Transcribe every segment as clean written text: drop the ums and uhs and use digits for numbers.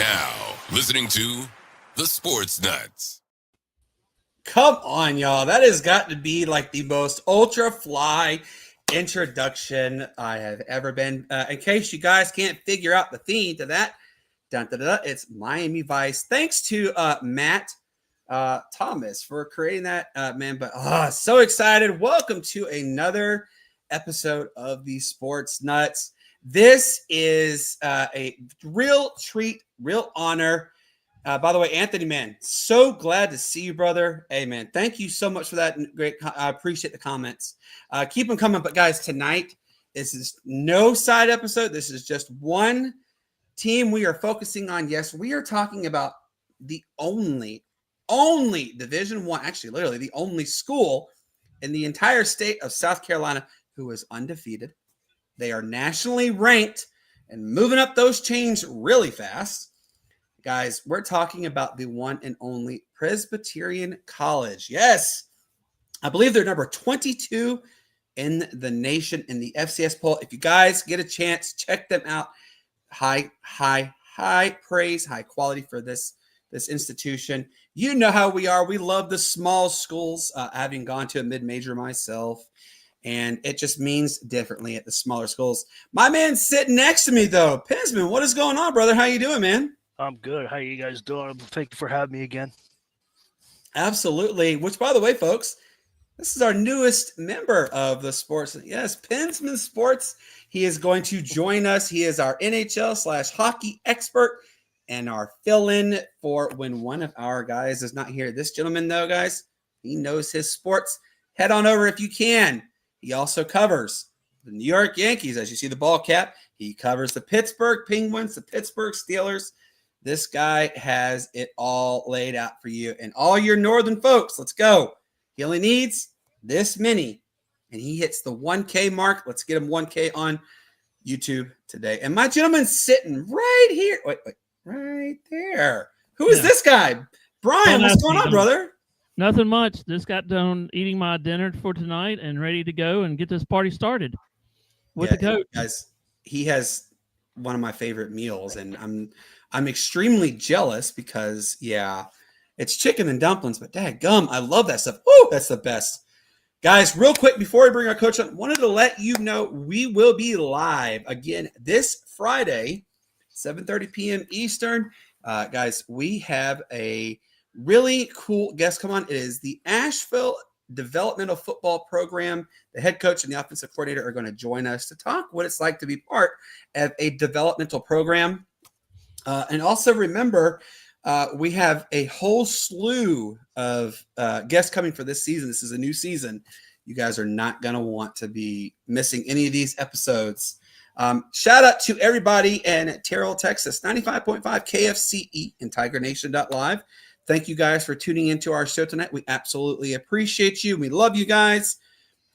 now listening to the Sportz Nutz. Come on, y'all. That has got to be like the most ultra fly introduction I have ever been. In case you guys can't figure out the theme to that, it's Miami Vice. Thanks to Matt Thomas for creating that, man. But so excited. Welcome to another episode of the Sportz Nutz. This is a real treat, real honor. By the way, Anthony, man, so glad to see you, brother. Hey, man, thank you so much for that. Great. I appreciate the comments. Keep them coming. But, guys, tonight, this is no side episode. This is just one team we are focusing on. Yes, we are talking about the only Division I, actually, literally the only school in the entire state of South Carolina who is undefeated. They are nationally ranked and moving up those chains really fast. Guys, we're talking about the one and only Presbyterian College. Yes, I believe they're number 22 in the nation in the FCS poll. If you guys get a chance, check them out. High praise, high quality for this institution. You know how we are. We love the small schools, having gone to a mid-major myself. And it just means differently at the smaller schools. My man's sitting next to me, though. Pinsman, what is going on, brother? How you doing, man? I'm good. How you guys doing? Thank you for having me again. Absolutely. Which, by the way, folks, this is our newest member of the Sportz. Yes, Pinsman Sports. He is going to join us. He is our NHL/hockey expert and our fill-in for when one of our guys is not here. This gentleman, though, guys, he knows his sports. Head on over if you can. He also covers the New York Yankees, as you see the ball cap. He covers the Pittsburgh Penguins, the Pittsburgh Steelers. This guy has it all laid out for you. And all your northern folks, let's go. He only needs this many. And he hits the 1K mark. Let's get him 1K on YouTube today. And my gentleman's sitting right here. Wait, right there. Who is this guy? Bryan, what's going on, brother? Nothing much. Just got done eating my dinner for tonight and ready to go and get this party started with the coach. Guys, he has one of my favorite meals, and I'm extremely jealous because, it's chicken and dumplings, but dadgum, I love that stuff. Woo, that's the best. Guys, real quick, before we bring our coach on, wanted to let you know we will be live again this Friday, 7:30 p.m. Eastern. Guys, we have a really cool guest come on. It is the Asheville Developmental Football Program. The head coach and the offensive coordinator are going to join us to talk what it's like to be part of a developmental program. And also remember, we have a whole slew of guests coming for this season. This is a new season. You guys are not going to want to be missing any of these episodes. Shout out to everybody in Terrell, Texas, 95.5 KFCE and TigerNation.live. Thank you guys for tuning into our show tonight. We absolutely appreciate you. We love you guys.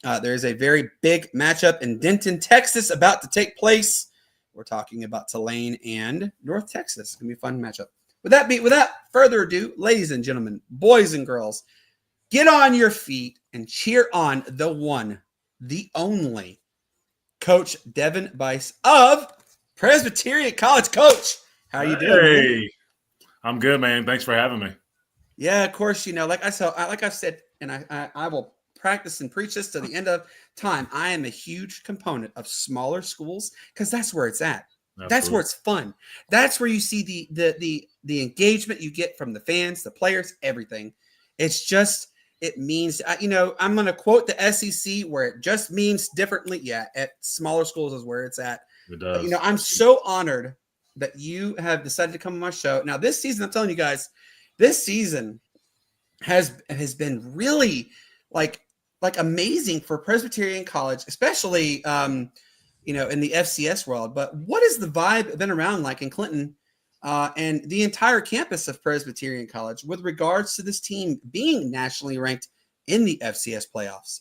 There's a very big matchup in Denton, Texas about to take place. We're talking about Tulane and North Texas. It's going to be a fun matchup. Without further ado, ladies and gentlemen, boys and girls, get on your feet and cheer on the one, the only, Coach Devin Brice of Presbyterian College. Coach, how are you doing? Hey, man? I'm good, man. Thanks for having me. Yeah, of course. Like I've said, and I will practice and preach this to the end of time. I am a huge component of smaller schools because that's where it's at. Absolutely. That's where it's fun. That's where you see the engagement you get from the fans, the players, everything. It's just, it means, I'm going to quote the SEC where it just means differently. Yeah, at smaller schools is where it's at. It does. But, I'm so honored that you have decided to come on my show. Now, this season, I'm telling you guys, this season has been really like amazing for Presbyterian College, especially in the FCS world. But what has the vibe been around like in Clinton and the entire campus of Presbyterian College with regards to this team being nationally ranked in the FCS playoffs?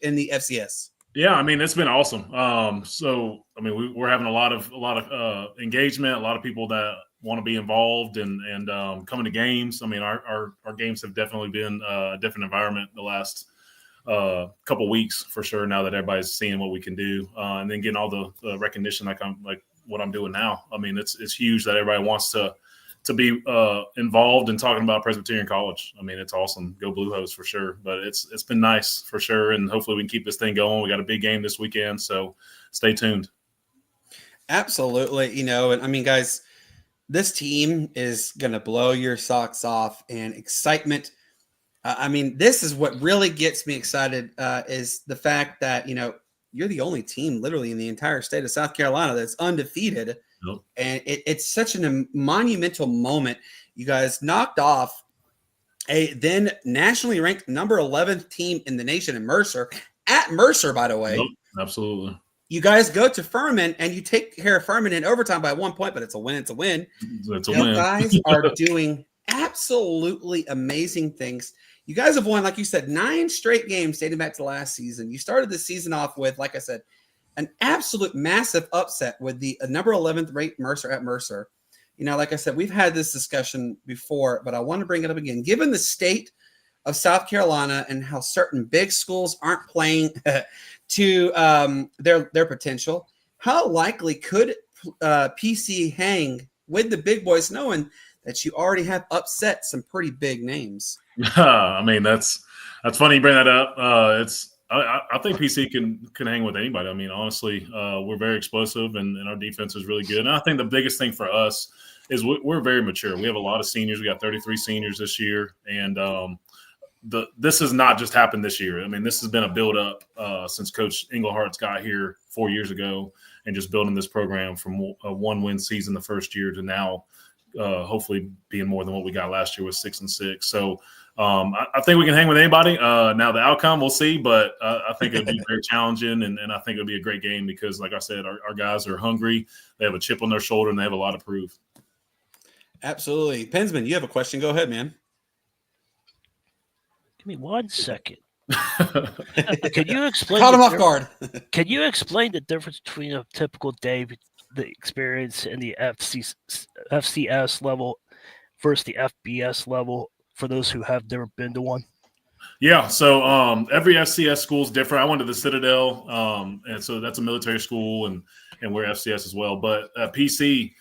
In the FCS. Yeah, I mean, it's been awesome. We're having a lot of engagement, a lot of people that want to be involved and coming to games. I mean, our games have definitely been a different environment the last couple weeks for sure. Now that everybody's seeing what we can do, and then getting all the recognition like what I'm doing now. I mean, it's huge that everybody wants to to be involved in talking about Presbyterian College. I mean, it's awesome. Go Blue Hose for sure. But it's been nice for sure, and hopefully we can keep this thing going. We got a big game this weekend, so stay tuned. Absolutely. And I mean, guys, this team is going to blow your socks off, and excitement. I mean, this is what really gets me excited is the fact that, you're the only team literally in the entire state of South Carolina that's undefeated. Nope. And it's such a monumental moment. You guys knocked off a then nationally ranked number 11th team in the nation in Mercer, at Mercer, by the way. Nope. Absolutely. You guys go to Furman and you take care of Furman in overtime by 1 point, but it's a win. It's a win. It's a You win. guys are doing absolutely amazing things. You guys have won, like you said, 9 straight games dating back to last season. You started the season off with, like I said, an absolute massive upset with the number 11th ranked Mercer at Mercer. Like I said, we've had this discussion before, but I want to bring it up again. Given the state of South Carolina and how certain big schools aren't playing to their potential, how likely could PC hang with the big boys, knowing that you already have upset some pretty big names? I mean, that's funny you bring that up. I think PC can hang with anybody. I mean, honestly, we're very explosive, and our defense is really good. And I think the biggest thing for us is we're very mature. We have a lot of seniors. We got 33 seniors this year, and this has not just happened this year. I mean, this has been a build-up since Coach Englehart's got here 4 years ago, and just building this program from a 1-win season the first year to now hopefully being more than what we got last year with 6-6. So I think we can hang with anybody. Now the outcome we'll see, but I think it'll be very challenging, and I think it'll be a great game because, like I said, our guys are hungry. They have a chip on their shoulder, and they have a lot to prove. Absolutely. Pensman, you have a question. Go ahead, man. Give me 1 second. Can you explain? Caught him off guard. Can you explain the difference between a typical day, the experience in the FCS level versus the FBS level for those who have never been to one? Yeah, so every FCS school is different. I went to the Citadel, and so that's a military school, and we're FCS as well. But PC,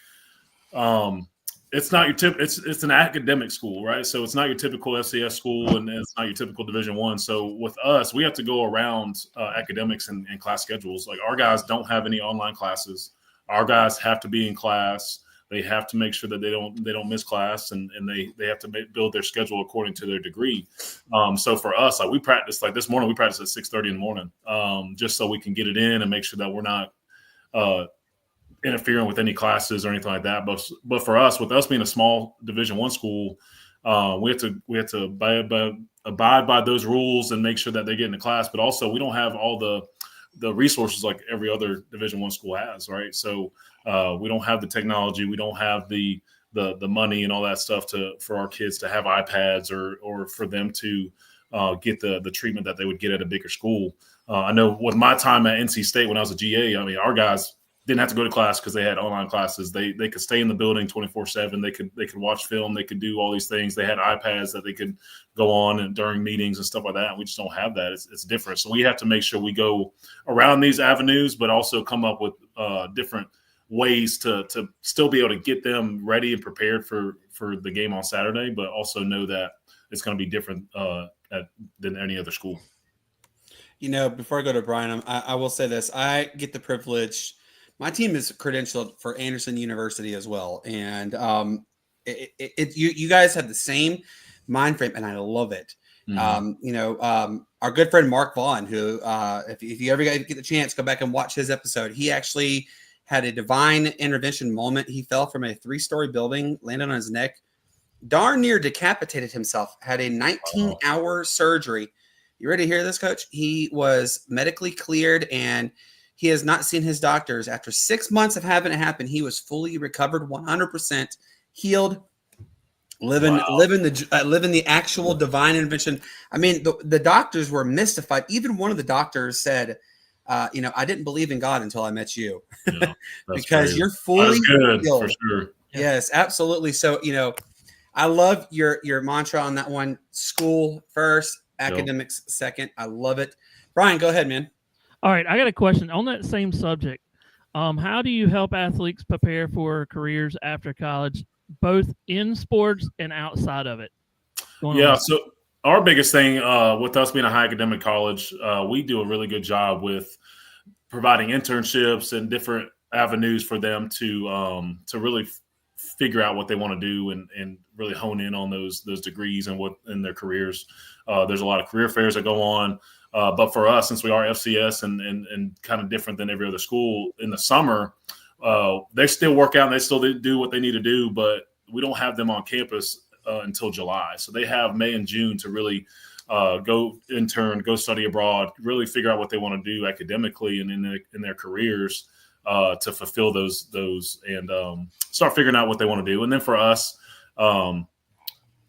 it's not your it's an academic school, right? So it's not your typical FCS school, and it's not your typical Division I. So with us, we have to go around academics and class schedules. Like, our guys don't have any online classes. Our guys have to be in class. They have to make sure that they don't miss class, and they have to build their schedule according to their degree. So for us, like, we practice, like this morning, we practice at 6:30 in the morning, just so we can get it in and make sure that we're not interfering with any classes or anything like that. But for us, with us being a small Division I school, we have to abide by those rules and make sure that they get into class. But also, we don't have all the resources like every other Division I school has, right? So we don't have the technology, we don't have the money and all that stuff for our kids to have iPads or for them to get the treatment that they would get at a bigger school. I know with my time at NC State when I was a GA, I mean, our guys didn't have to go to class because they had online classes. They could stay in the building 24/7. They could watch film. They could do all these things. They had iPads that they could go on and during meetings and stuff like that. We just don't have that. It's different. So we have to make sure we go around these avenues, but also come up with different ways to still be able to get them ready and prepared for the game on Saturday, but also know that it's going to be different than any other school. Before I go to Brian, I will say this. I get the privilege. My team is credentialed for Anderson University as well. And you guys have the same mind frame, and I love it. Mm-hmm. Our good friend Mark Vaughn, who if you ever get the chance, go back and watch his episode. He actually had a divine intervention moment. He fell from a 3-story building, landed on his neck, darn near decapitated himself, had a 19-hour surgery. You ready to hear this, Coach? He was medically cleared, and he has not seen his doctors. After 6 months of having it happen, he was fully recovered, 100% healed, living the actual divine intervention. I mean, the doctors were mystified. Even one of the doctors said, I didn't believe in God until I met you. Yeah, because crazy. You're fully good healed. For sure. Yeah. Yes, absolutely. So, I love your mantra on that one. School first, academics second. I love it. Brian, go ahead, man. All right, I got a question on that same subject. How do you help athletes prepare for careers after college both in sports and outside of it? Yeah, so our biggest thing with us being a high academic college, we do a really good job with providing internships and different avenues for them to really figure out what they want to do and really hone in on those degrees and what in their careers. There's a lot of career fairs that go on. But for us, since we are FCS and kind of different than every other school, in the summer, they still work out and they still do what they need to do, but we don't have them on campus until July. So they have May and June to really go intern, go study abroad, really figure out what they want to do academically and in their careers to fulfill those and start figuring out what they want to do. And then for us,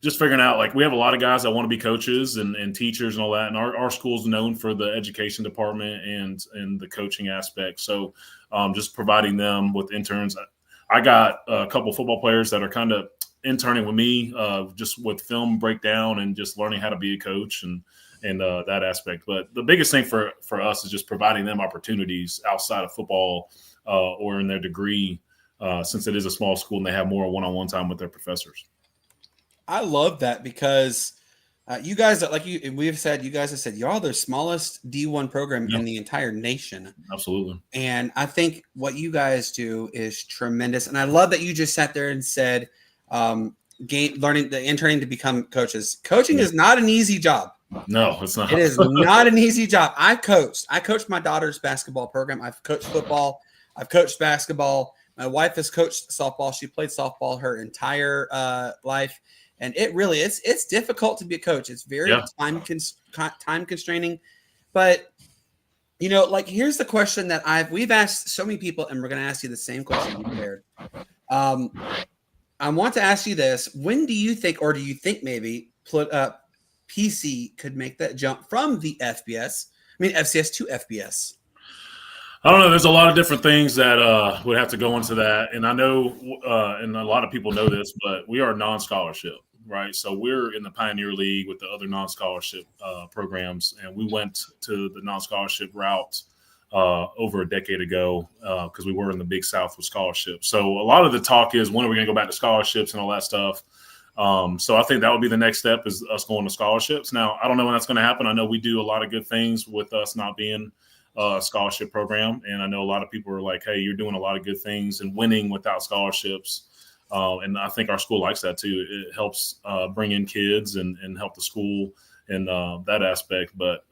just figuring out, like, we have a lot of guys that want to be coaches and teachers and all that. And our school's known for the education department and the coaching aspect. So just providing them with interns. I got a couple football players that are kind of interning with me just with film breakdown and just learning how to be a coach and that aspect. But the biggest thing for us is just providing them opportunities outside of football or in their degree, since it is a small school and they have more one-on-one time with their professors. I love that because you guys, you guys have said, y'all the smallest D1 program in the entire nation. Absolutely. And I think what you guys do is tremendous. And I love that you just sat there and said, interning to become coaches. Coaching is not an easy job. No, it's not. It is not an easy job. I coached my daughter's basketball program. I've coached football. I've coached basketball. My wife has coached softball. She played softball her entire life. And it really it's difficult to be a coach. It's very time constraining. But here's the question that we've asked so many people, and we're going to ask you the same question you prepared. I want to ask you this: when do you think, or do you think maybe PC could make that jump from the FCS to FBS? I don't know. There's a lot of different things that would have to go into that. And I know, and a lot of people know this, but we are non-scholarship, right? So we're in the Pioneer League with the other non-scholarship programs. And we went to the non-scholarship route over a decade ago because we were in the Big South with scholarships. So a lot of the talk is, when are we going to go back to scholarships and all that stuff? So I think that would be the next step, is us going to scholarships. Now, I don't know when that's going to happen. I know we do a lot of good things with us not being scholarship program. And I know a lot of people are like, hey, you're doing a lot of good things and winning without scholarships. And I think our school likes that too. It helps bring in kids and help the school in that aspect. But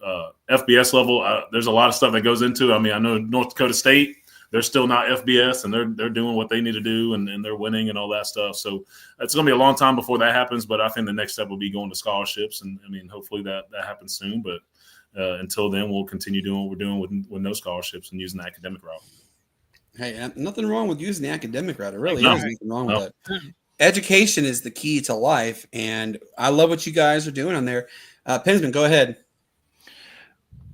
FBS level, there's a lot of stuff that goes into it. I mean, I know North Dakota State, they're still not FBS, and they're doing what they need to do, and they're winning and all that stuff. So it's going to be a long time before that happens. But I think the next step will be going to scholarships. And I mean, hopefully that happens soon. But until then, we'll continue doing what we're doing with no scholarships and using the academic route. Hey, nothing wrong with using the academic route. It really is nothing wrong with that. Education is the key to life, and I love what you guys are doing on there. Pensman, go ahead.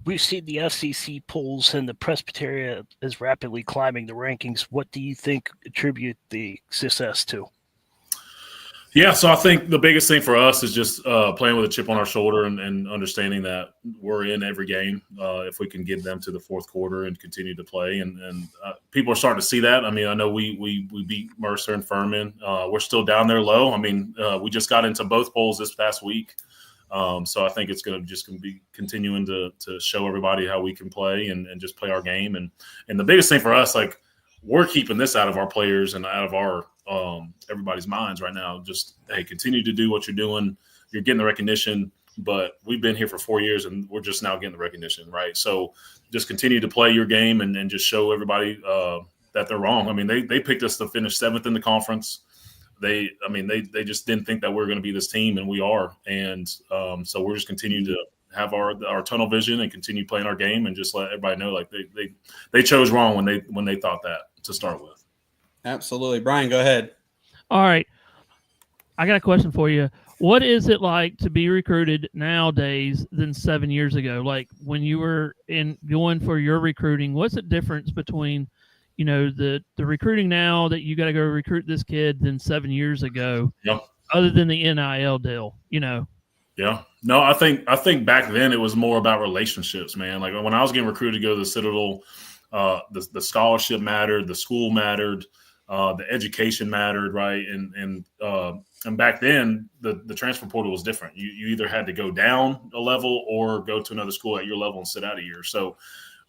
We've seen the SEC polls, and the Presbyterian is rapidly climbing the rankings. What do you think attribute the success to? Yeah, so I think the biggest thing for us is just playing with a chip on our shoulder and understanding that we're in every game if we can get them to the fourth quarter and continue to play. And people are starting to see that. I mean, I know we beat Mercer and Furman. We're still down there low. I mean, we just got into both polls this past week. So I think it's going to be continuing to show everybody how we can play and just play our game. And the biggest thing for us, like, we're keeping this out of our players and out of our everybody's minds right now. Just, hey, continue to do what you're doing. You're getting the recognition, but we've been here for 4 years and we're just now getting the recognition, right? So just continue to play your game and just show everybody that they're wrong. I mean, they picked us to finish 7th in the conference. They just didn't think that we were going to be this team, and we are. And so we're just continuing to have our tunnel vision and continue playing our game and just let everybody know, like, they chose wrong when they thought that to start with. Absolutely. Brian, go ahead. All right. I got a question for you. What is it like to be recruited nowadays than 7 years ago? Like, when you were going for your recruiting, what's the difference between, the recruiting now that you got to go recruit this kid than 7 years ago, other than the NIL deal, Yeah. No, I think back then it was more about relationships, man. Like, when I was getting recruited to go to the Citadel, the scholarship mattered, the school mattered. The education mattered, right? And back then, the transfer portal was different. You either had to go down a level or go to another school at your level and sit out a year. So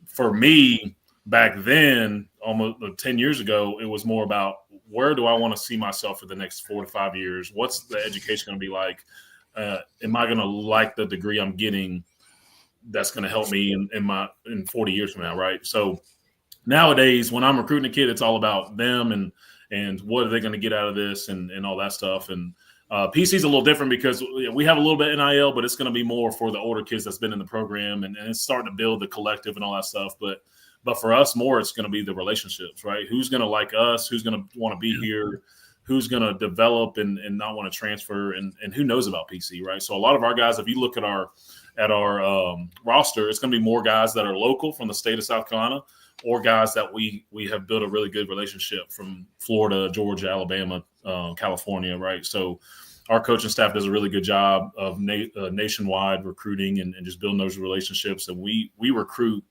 for me, back then, almost 10 years ago, it was more about where do I want to see myself for the next 4 to 5 years? What's the education going to be like? Am I going to like the degree I'm getting that's going to help me in 40 years from now, right? So nowadays, when I'm recruiting a kid, it's all about them and what are they going to get out of this and all that stuff. And PC is a little different because we have a little bit NIL, but it's going to be more for the older kids that's been in the program and it's starting to build the collective and all that stuff. But for us, more it's going to be the relationships, right? Who's going to like us? Who's going to want to be here? Who's going to develop and not want to transfer? And who knows about PC, right? So a lot of our guys, if you look at our roster, it's going to be more guys that are local from the state of South Carolina, or guys that we have built a really good relationship from Florida, Georgia, Alabama, California, right? So our coaching staff does a really good job of nationwide recruiting and just building those relationships. And we recruit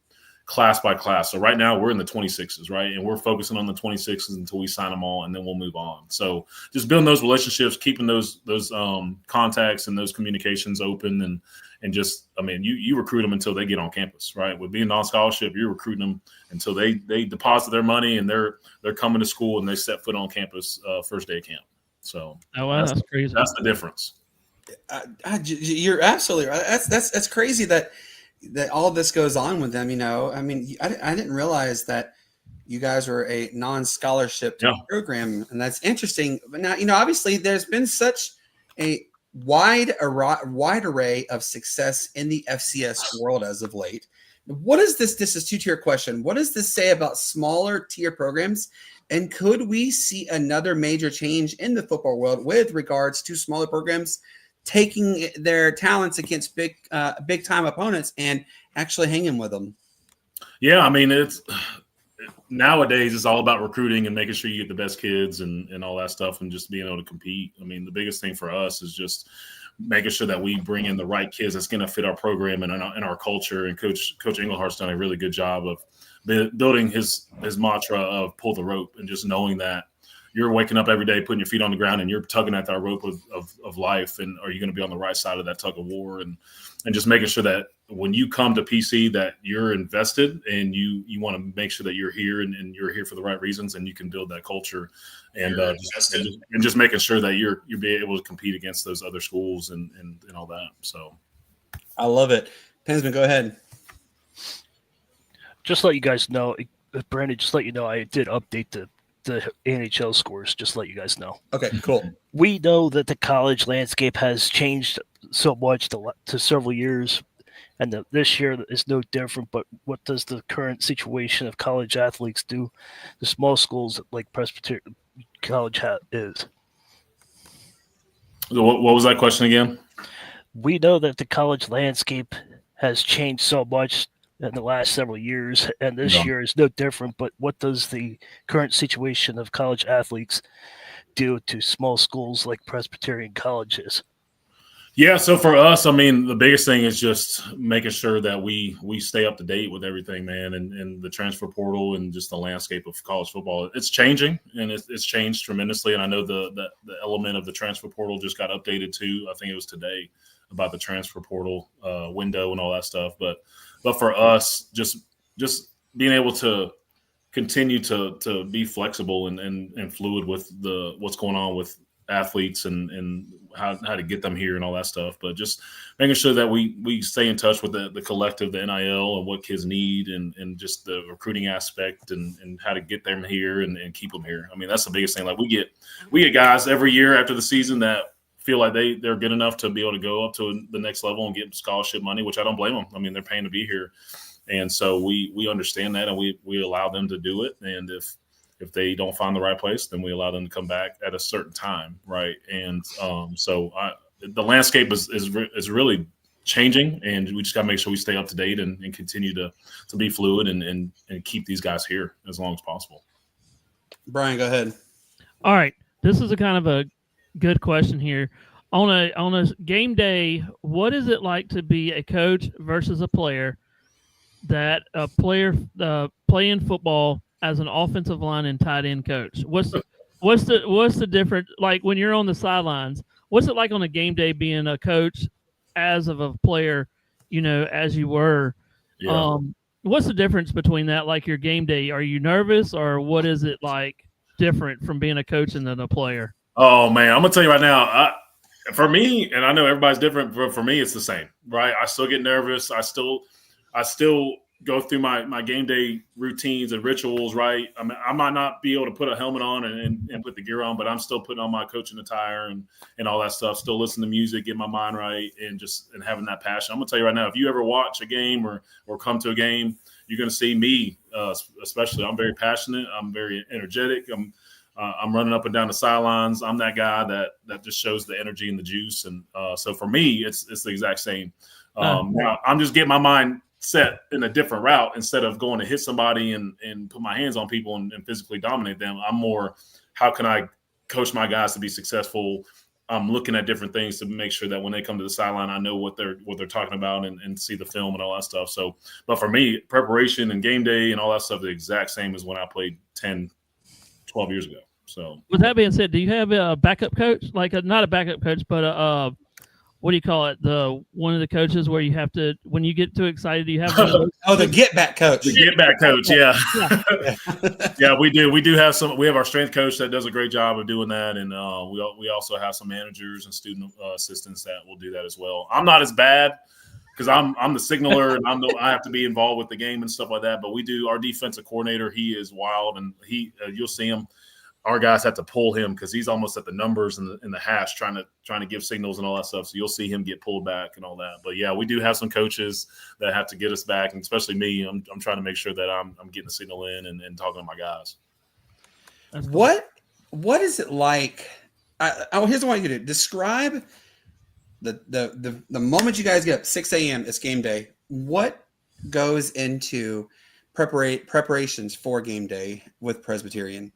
class by class. So right now we're in the 26s, right? And we're focusing on the 26s until we sign them all, and then we'll move on. So just building those relationships, keeping those contacts and those communications open and just, I mean, you recruit them until they get on campus, right? With being on scholarship, you're recruiting them until they deposit their money and they're coming to school and they set foot on campus first day of camp. So that's crazy. That's the difference. You're absolutely right. That's crazy that all this goes on with them. You know, I mean, I didn't realize that you guys were a non-scholarship program, and that's interesting. But now, you know, obviously, there's been such a wide array of success in the FCS world as of late. What is this? This is a two-tier question. What does this say about smaller tier programs? And could we see another major change in the football world with regards to smaller programs taking their talents against big time opponents and actually hanging with them? Yeah, I mean, nowadays it's all about recruiting and making sure you get the best kids and all that stuff and just being able to compete. I mean, the biggest thing for us is just making sure that we bring in the right kids that's going to fit our program and our culture. And Coach Englehart's done a really good job of building his mantra of pull the rope, and just knowing that you're waking up every day, putting your feet on the ground, and you're tugging at that rope of life. And are you going to be on the right side of that tug of war? And just making sure that when you come to PC that you're invested and you want to make sure that you're here and you're here for the right reasons, and you can build that culture and just making sure that you're being able to compete against those other schools and all that. So I love it. Pensman, go ahead. Just let you guys know, Brandon, just let you know, I did update the NHL scores, just to let you guys know. Okay, cool. We know that the college landscape has changed so much to several years, and this year is no different. But what does the current situation of college athletes do to small schools like Presbyterian College is? What was that question again? We know that the college landscape has changed so much in the last several years, and this year is no different. But what does the current situation of college athletes do to small schools like Presbyterian colleges? Yeah, so for us, I mean, the biggest thing is just making sure that we stay up to date with everything, man, and the transfer portal and just the landscape of college football. It's changing, and it's changed tremendously. And I know the element of the transfer portal just got updated too. I think it was today about the transfer portal window and all that stuff. But for us, just being able to continue to be flexible and fluid with what's going on with athletes and how to get them here and all that stuff. But just making sure that we stay in touch with the collective, the NIL, and what kids need, and just the recruiting aspect and how to get them here and keep them here. I mean, that's the biggest thing. Like we get guys every year after the season that feel like they're good enough to be able to go up to the next level and get scholarship money, which I don't blame them. I mean, they're paying to be here. And so we understand that, and we allow them to do it. And if they don't find the right place, then we allow them to come back at a certain time, right? And the landscape is really changing, and we just got to make sure we stay up to date and continue to be fluid and keep these guys here as long as possible. Brian, go ahead. All right, this is a kind of a good question here. On a game day, what is it like to be a coach versus a player? That a player playing football as an offensive line and tight end coach? What's the difference? Like when you're on the sidelines, what's it like on a game day being a coach as of a player, as you were? Yeah. What's the difference between that? Like your game day, are you nervous, or what is it like different from being a coach and then a player? Oh man, I'm gonna tell you right now. For me, and I know everybody's different, but for me, it's the same, right? I still get nervous. I still go through my game day routines and rituals, right? I mean, I might not be able to put a helmet on and put the gear on, but I'm still putting on my coaching attire and all that stuff. Still listening to music, get my mind right, and having that passion. I'm gonna tell you right now, if you ever watch a game or come to a game, you're gonna see me, especially. I'm very passionate. I'm very energetic. I'm running up and down the sidelines. I'm that guy that just shows the energy and the juice. And so for me, it's the exact same. Now I'm just getting my mind set in a different route instead of going to hit somebody and put my hands on people and physically dominate them. I'm more, how can I coach my guys to be successful? I'm looking at different things to make sure that when they come to the sideline, I know what they're talking about and see the film and all that stuff. So, but for me, preparation and game day and all that stuff, the exact same as when I played 10, 12 years ago. So with that being said, do you have a backup coach? Like not a backup coach, but what do you call it? One of the coaches where you have to, when you get too excited, do you have one of those? the get back coach. The get back coach, yeah. Yeah, we do. We do have we have our strength coach that does a great job of doing that. And we also have some managers and student assistants that will do that as well. I'm not as bad because I'm the signaler and I have to be involved with the game and stuff like that. But we do, our defensive coordinator, he is wild, and you'll see him. Our guys have to pull him because he's almost at the numbers in the hash trying to give signals and all that stuff. So you'll see him get pulled back and all that. But yeah, we do have some coaches that have to get us back, and especially me. I'm trying to make sure that I'm getting the signal in and talking to my guys. What is it like? Here's what I want you to do. Describe the moment you guys get up, 6 a.m. It's game day. What goes into preparations for game day with Presbyterian?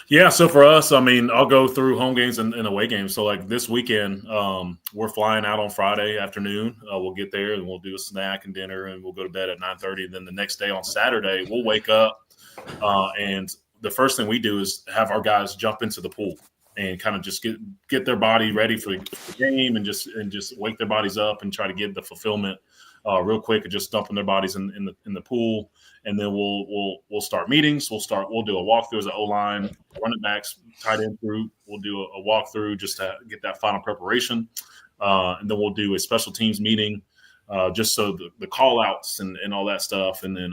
Yeah, so for us, I mean, I'll go through home games and away games. So like this weekend, we're flying out on Friday afternoon. We'll get there and we'll do a snack and dinner and we'll go to bed at 9:30. And then the next day on Saturday, we'll wake up and the first thing we do is have our guys jump into the pool and kind of just get their body ready for the game and just wake their bodies up and try to get the fulfillment real quick and just dumping their bodies in the pool. And then we'll start meetings. We'll do a walkthrough as an OLine, running backs, tight end group. We'll do a walkthrough just to get that final preparation. And then we'll do a special teams meeting, just so the call outs and all that stuff. And then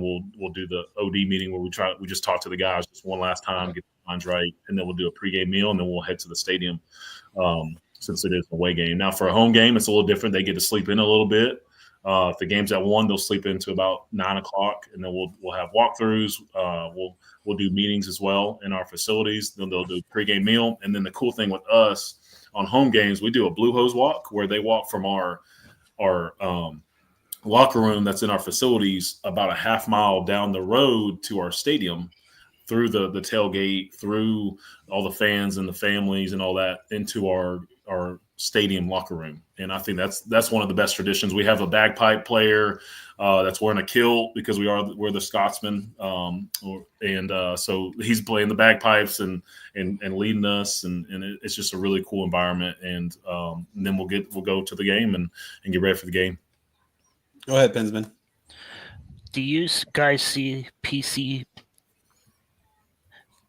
we'll do the OD meeting where we just talk to the guys just one last time, get the minds right. And then we'll do a pregame meal and then we'll head to the stadium. Since it is an away game. Now for a home game, it's a little different. They get to sleep in a little bit. If the game's at 1, they'll sleep into about 9 o'clock, and then we'll have walkthroughs. We'll do meetings as well in our facilities. Then they'll do a pregame meal. And then the cool thing with us on home games, we do a blue hose walk where they walk from our locker room that's in our facilities about a half mile down the road to our stadium, through the tailgate, through all the fans and the families and all that, into our stadium locker room. And I think that's one of the best traditions. We have a bagpipe player that's wearing a kilt because we're the Scotsmen. So he's playing the bagpipes and leading us. And it's just a really cool environment. And then we'll go to the game and get ready for the game. Go ahead, Pensman. Do you guys see PC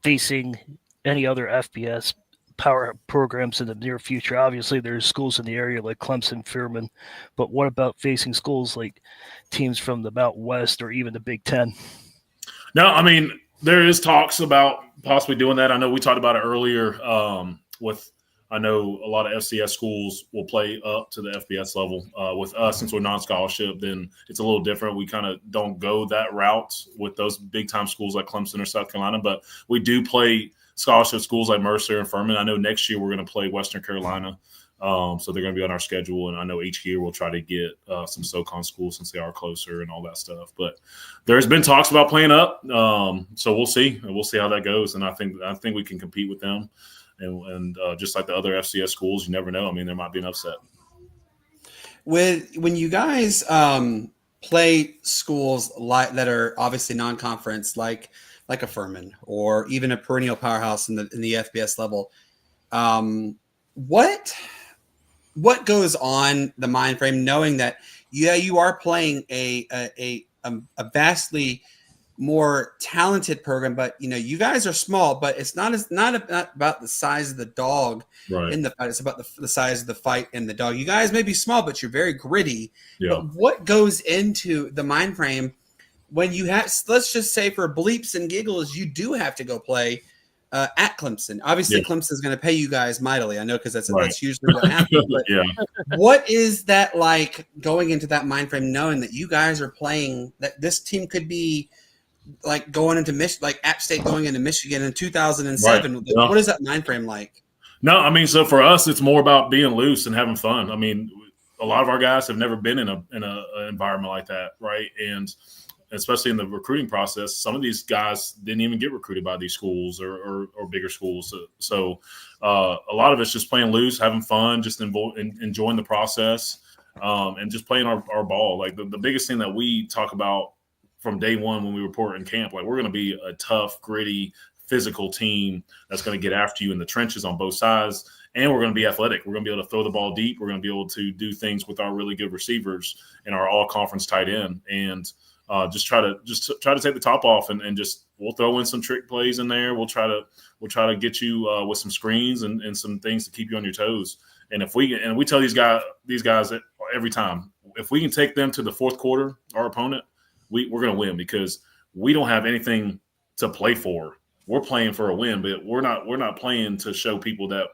facing any other FBS power programs in the near future? Obviously, there's schools in the area like Clemson, Furman, but what about facing schools like teams from the Mountain West or even the Big Ten? No, I mean, there is talks about possibly doing that. I know we talked about it earlier I know a lot of FCS schools will play up to the FBS level. With us, since we're non-scholarship, then it's a little different. We kind of don't go that route with those big-time schools like Clemson or South Carolina, but we do play scholarship schools like Mercer and Furman. I know next year we're going to play Western Carolina, so they're going to be on our schedule. And I know each year we'll try to get some SoCon schools since they are closer and all that stuff. But there's been talks about playing up, so we'll see. We'll see how that goes. And I think we can compete with them. And just like the other FCS schools, you never know. I mean, there might be an upset. When you guys play schools that are obviously non-conference, like like a Furman or even a perennial powerhouse in the FBS level. What goes on the mind frame knowing that you are playing a vastly more talented program, but you guys are small, but it's not about the size of the dog in the fight. It's about the size of the fight in the dog. You guys may be small, but you're very gritty. Yeah. But what goes into the mind frame when you have, let's just say for bleeps and giggles, you do have to go play at Clemson? Obviously, Clemson is going to pay you guys mightily. I know, because that's usually what happens. But what is that like going into that mind frame, knowing that you guys are playing, that this team could be like going into like App State going into Michigan in 2007? Right. Yeah. What is that mind frame like? No, I mean, so for us, it's more about being loose and having fun. I mean, a lot of our guys have never been in an environment like that, right? And especially in the recruiting process, some of these guys didn't even get recruited by these schools or bigger schools. So a lot of it's just playing loose, having fun, just enjoying the process, and just playing our ball. Like the biggest thing that we talk about from day one when we report in camp, like we're going to be a tough, gritty, physical team that's going to get after you in the trenches on both sides, and we're going to be athletic. We're going to be able to throw the ball deep. We're going to be able to do things with our really good receivers and our all-conference tight end, and just try to take the top off, and just we'll throw in some trick plays in there. We'll try to get you with some screens and some things to keep you on your toes. And if we tell these guys every time, if we can take them to the fourth quarter, our opponent, we're going to win, because we don't have anything to play for. We're playing for a win, but we're not playing to show people that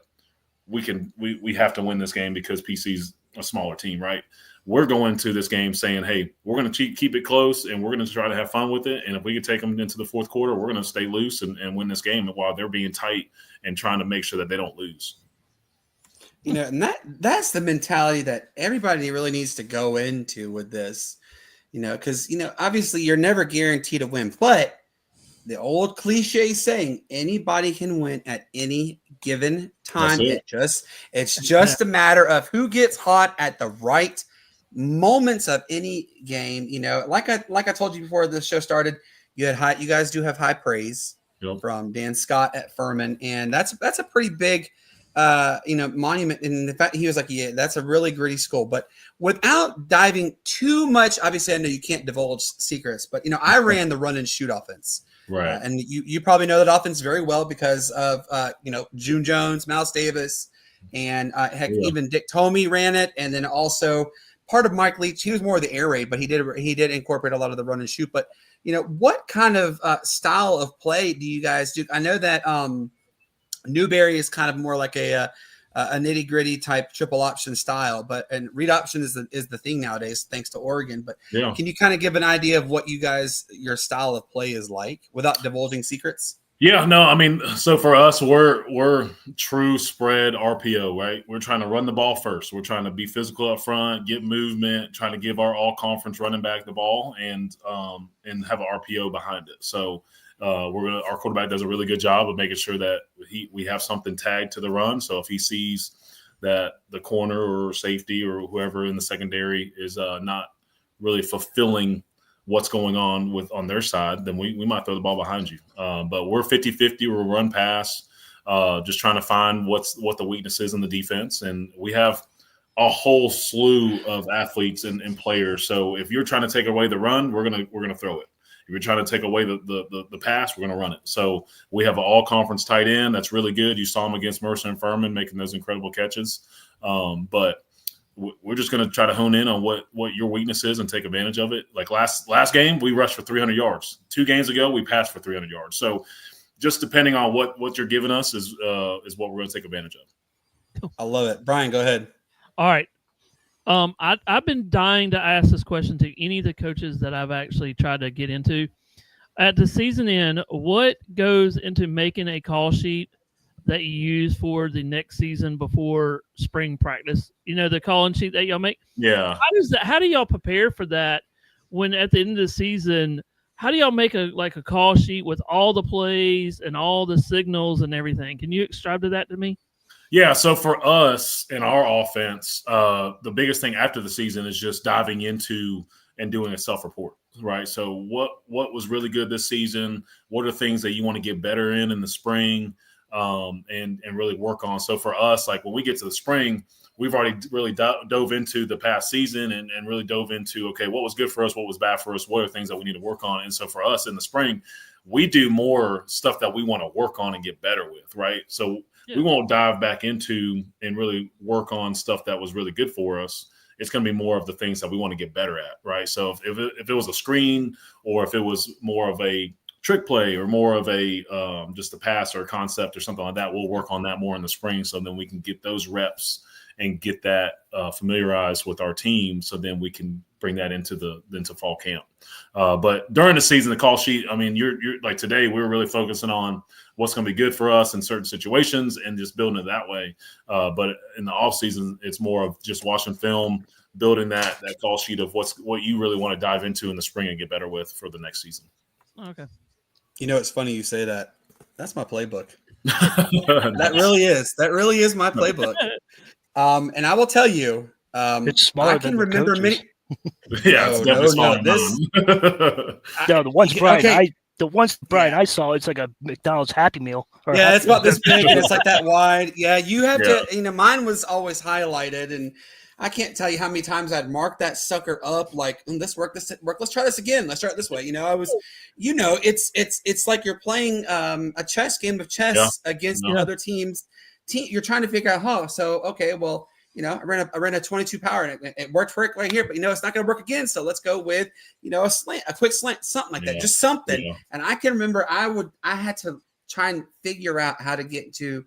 we have to win this game because PC's a smaller team, right? We're going to this game saying, hey, we're going to keep it close, and we're going to try to have fun with it. And if we can take them into the fourth quarter, we're going to stay loose and win this game while they're being tight and trying to make sure that they don't lose. And that's the mentality that everybody really needs to go into with this. Because, obviously you're never guaranteed to win, but the old cliche saying, anybody can win at any given time. It's just a matter of who gets hot at the right moments of any game. Like I told you before the show started, you guys do have high praise from Dan Scott at Furman, and that's a pretty big monument. And the fact he was like, yeah, that's a really gritty school. But without diving too much, obviously I know you can't divulge secrets, but I ran the run and shoot offense. Right. And you probably know that offense very well because of June Jones, Miles Davis, and even Dick Tomey ran it, and then also part of Mike Leach. He was more of the air raid, but he did incorporate a lot of the run and shoot. But what kind of style of play do you guys do? I know that Newberry is kind of more like a nitty gritty type triple option style, and read option is the thing nowadays, thanks to Oregon. But can you kind of give an idea of what your style of play is like without divulging secrets? Yeah, no, I mean, so for us, we're true spread RPO, right? We're trying to run the ball first. We're trying to be physical up front, get movement, trying to give our all conference running back the ball, and have an RPO behind it. So our quarterback does a really good job of making sure that we have something tagged to the run. So if he sees that the corner or safety or whoever in the secondary is not really fulfilling what's going on their side, then we might throw the ball behind you. But we're 50-50. We'll run pass, just trying to find what the weakness is in the defense. And we have a whole slew of athletes and players. So if you're trying to take away the run, we're gonna throw it. If you're trying to take away the pass, we're going to run it. So we have an all-conference tight end that's really good. You saw him against Mercer and Furman making those incredible catches. But we're just going to try to hone in on what your weakness is and take advantage of it. Like last game, we rushed for 300 yards. 2 games ago, we passed for 300 yards. So just depending on what you're giving us is what we're going to take advantage of. I love it. Brian, go ahead. All right. I've been dying to ask this question to any of the coaches that I've actually tried to get into. At the season end, what goes into making a call sheet that you use for the next season before spring practice? The calling sheet that y'all make? Yeah. How do y'all prepare for that when at the end of the season, how do y'all make a call sheet with all the plays and all the signals and everything? Can you describe that to me? Yeah, so for us in our offense, the biggest thing after the season is just diving into and doing a self-report, right? So what was really good this season? What are things that you want to get better in the spring, and really work on? So for us, like when we get to the spring, we've already really dove into the past season and really dove into, okay, what was good for us, what was bad for us, what are things that we need to work on? And so for us in the spring, we do more stuff that we want to work on and get better with, right? So we won't dive back into and really work on stuff that was really good for us. It's going to be more of the things that we want to get better at, right? So if it was a screen, or if it was more of a trick play, or more of a just a pass or a concept or something like that, we'll work on that more in the spring, so then we can get those reps and get that familiarized with our team, so then we can bring that into fall camp. But during the season, the call sheet, I mean, you're like today, we're really focusing on what's going to be good for us in certain situations and just building it that way. But in the off season, it's more of just watching film, building that call sheet of what you really want to dive into in the spring and get better with for the next season. Okay. You know, it's funny you say that. That's my playbook. That really is my playbook. And I will tell you, It's smaller I can than the remember coaches. Yeah, it's definitely smaller than No, the ones Brian, Okay. Brian I saw, it's like a McDonald's Happy Meal. Or Yeah, Happy it's about Meal. this big and it's like that wide. Yeah, you have Yeah. to, mine was always highlighted, and I can't tell you how many times I'd mark that sucker up like, this work, let's try this again. Let's try it this way. It's like you're playing a chess game of chess against the other teams. You're trying to figure out, okay, well, I ran a 22 power and it worked for it right here, but it's not going to work again. So let's go with, a quick slant, something like that, just something. Yeah. And I can remember I had to try and figure out how to get to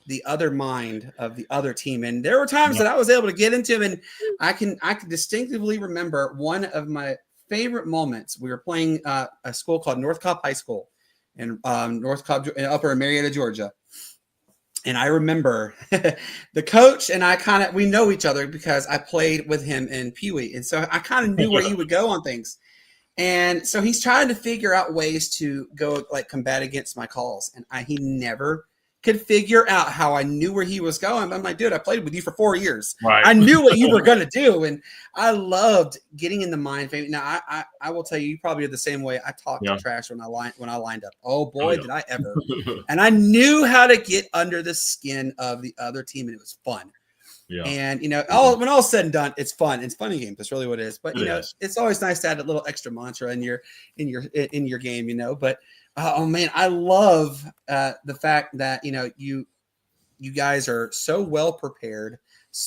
the other mind of the other team. And there were times that I was able to get into them, and I can distinctively remember one of my favorite moments. We were playing a school called North Cobb High School in North Cobb, Upper Marietta, Georgia. And I remember the coach and I we know each other because I played with him in Pee Wee. And so I kind of knew where he would go on things. And so he's trying to figure out ways to go combat against my calls. And he never could figure out how I knew where he was going. But I'm like, dude, I played with you for 4 years. Right. I knew what you were going to do. And I loved getting in the mind frame. Now, I will tell you, you probably are the same way. I talked trash when I lined up. Oh, boy, did I ever. And I knew how to get under the skin of the other team, and it was fun. Yeah. And, when all's said and done, it's fun. It's funny games. That's really what it is. But, it's always nice to add a little extra mantra in your game, But, oh, man, I love the fact that, you guys are so well prepared.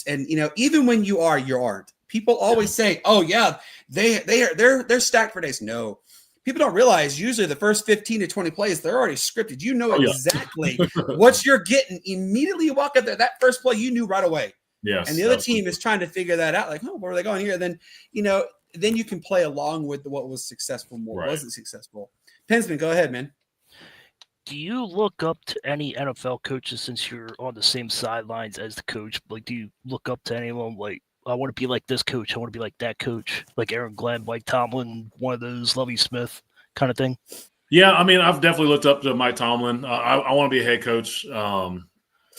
And, even when you aren't. People always say, oh, yeah, they're stacked for days. No. People don't realize usually the first 15 to 20 plays, they're already scripted. You know exactly what you're getting. Immediately you walk up there, that first play, you knew right away. Yes, and the other team is trying to figure that out. Like, where are they going here? Then, then you can play along with what was successful, what wasn't successful. Pensman, go ahead, man. Do you look up to any NFL coaches since you're on the same sidelines as the coach? Like, do you look up to anyone like, I want to be like this coach, I want to be like that coach, like Aaron Glenn, Mike Tomlin, one of those, Lovie Smith kind of thing? Yeah, I mean, I've definitely looked up to Mike Tomlin. I want to be a head coach